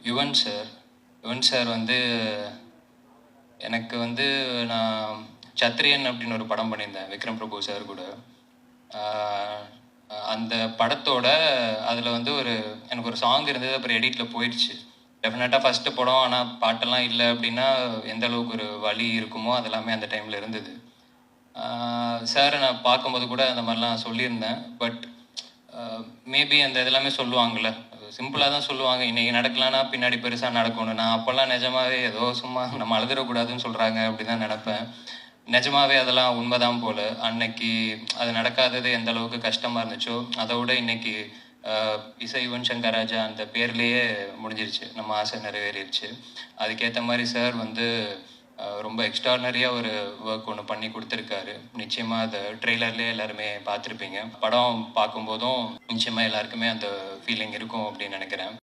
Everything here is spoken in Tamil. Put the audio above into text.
யுவன் சார். யுவன் சார் வந்து எனக்கு வந்து நான் சத்ரியன் அப்படின்னு ஒரு படம் பண்ணியிருந்தேன் விக்ரம் பிரபு சார் கூட. ஆஹ் அந்த படத்தோட அதில் வந்து எனக்கு ஒரு சாங் இருந்தது, அப்புறம் எடிட்டில் போயிடுச்சு. டெஃபினட்டாக ஃபஸ்ட்டு படம், ஆனால் பாட்டெல்லாம் இல்லை அப்படின்னா எந்த அளவுக்கு ஒரு வலி இருக்குமோ அதெல்லாமே அந்த டைமில் இருந்தது. சாரை நான் பார்க்கும்போது கூட அந்த மாதிரிலாம் சொல்லியிருந்தேன். பட் மேபி அந்த இதெல்லாமே சொல்லுவாங்கள்ல, சிம்பிளாக தான் சொல்லுவாங்க, இன்னைக்கு நடக்கலான்னா பின்னாடி பெருசாக நடக்கணும். நான் அப்போல்லாம் நிஜமாவே ஏதோ சும்மா நம்ம அழுதுறக்கூடாதுன்னு சொல்கிறாங்க அப்படி தான் நினப்பேன். நிஜமாவே அதெல்லாம் உண்மைதான் போல். அன்னைக்கு அது நடக்காதது எந்த அளவுக்கு கஷ்டமாக இருந்துச்சோ அதை விட இன்னைக்கு இசை யுவன் சங்கர் ராஜா அந்த பேர்லேயே முடிஞ்சிருச்சு, நம்ம ஆசை நிறைவேறிடுச்சு. அதுக்கேற்ற மாதிரி சார் வந்து ரொம்ப எக்ஸ்ட்ரானரியாக ஒரு ஒர்க் ஒன்று பண்ணி கொடுத்துருக்காரு. நிச்சயமாக அதை ட்ரெய்லர்லேயே எல்லாருமே பார்த்துருப்பீங்க. படம் பார்க்கும்போதும் நிச்சயமாக எல்லாருக்குமே அந்த ஃபீலிங் இருக்கும் அப்படின்னு நினைக்கிறேன்.